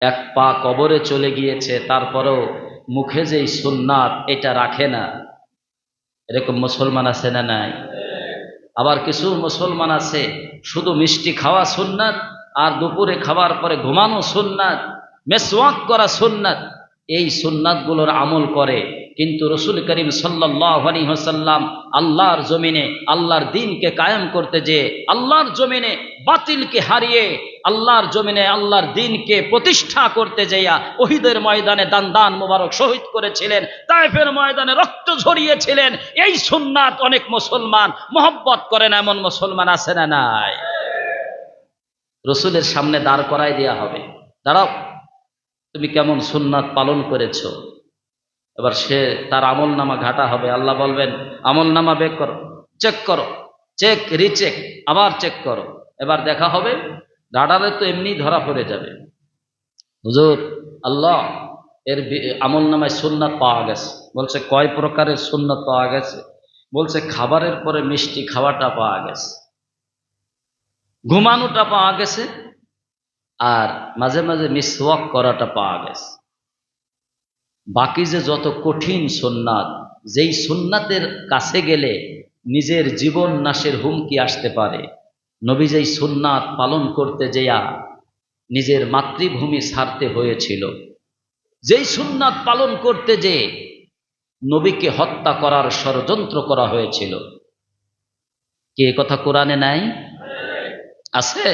এক পা কবরে চলে গিয়েছে, তারপরেও মুখে যেই সুন্নাত এটা রাখে না। এরকম মুসলমান আছে না নাই? আবার কিছু মুসলমান আছে শুধু মিষ্টি খাওয়া সুন্নাত, আর দুপুরে খাওয়ার পরে ঘুমানো সুন্নাত, মেসওয়াক করা সুন্নাত, এই সুন্নাতগুলোর আমল করে। কিন্তু রসুল করিম সাল্লাল্লাহু আলাইহি ওয়াসাল্লাম আল্লাহর জমিনে আল্লাহর দ্বীনকে কায়েম করতে যে আল্লাহর জমিনে বাতিলকে হারিয়ে আল্লাহর জমিনে আল্লাহর দ্বীনকে প্রতিষ্ঠা করতে যাইয়া ওহিদের ময়দানে দান দান মোবারক শহীদ করেছিলেন, তায়েফের ময়দানে রক্ত ঝরিয়েছিলেন। এই সুন্নাত অনেক মুসলমান মহব্বত করে না, এমন মুসলমান আছে না নাই? রসুলের সামনে দাঁড় করাই দেয়া হবে, দাঁড়াও, তুমি কেমন সুন্নাত পালন করেছো। এবার সে তার আমল নামা ঘাটা হবে। আল্লাহ বলবেন আমল নামা বের করো, চেক করো, চেক রিচেক, আবার চেক করো। এবার দেখা হবে রাডারে তো এমনি ধরা পড়ে যাবে, হুজুর আল্লাহ এর আমল নামায় সুন্নাত পাওয়া গেছে। বলছে কয় প্রকারের সুন্নাত পাওয়া গেছে? বলছে খাবারের পরে মিষ্টি খাওয়াটা পাওয়া গেছে, ঘুমানোটা পাওয়া গেছে, আর মাঝে মাঝে মিসওয়াক করাটা পাওয়া গেছে। বাকি যে যত কঠিন সুন্নাত, যেই সুন্নাতের কাছে গেলে নিজের জীবন নাশের হুমকি আসতে পারে, নবী যেই সুন্নাত পালন করতে যেয়া নিজের মাতৃভূমি ছাড়তে হয়েছিল, যেই সুন্নাত পালন করতে যে নবীকে হত্যা করার ষড়যন্ত্র করা হয়েছিল, কে কথা কোরআনে নাই? আছে?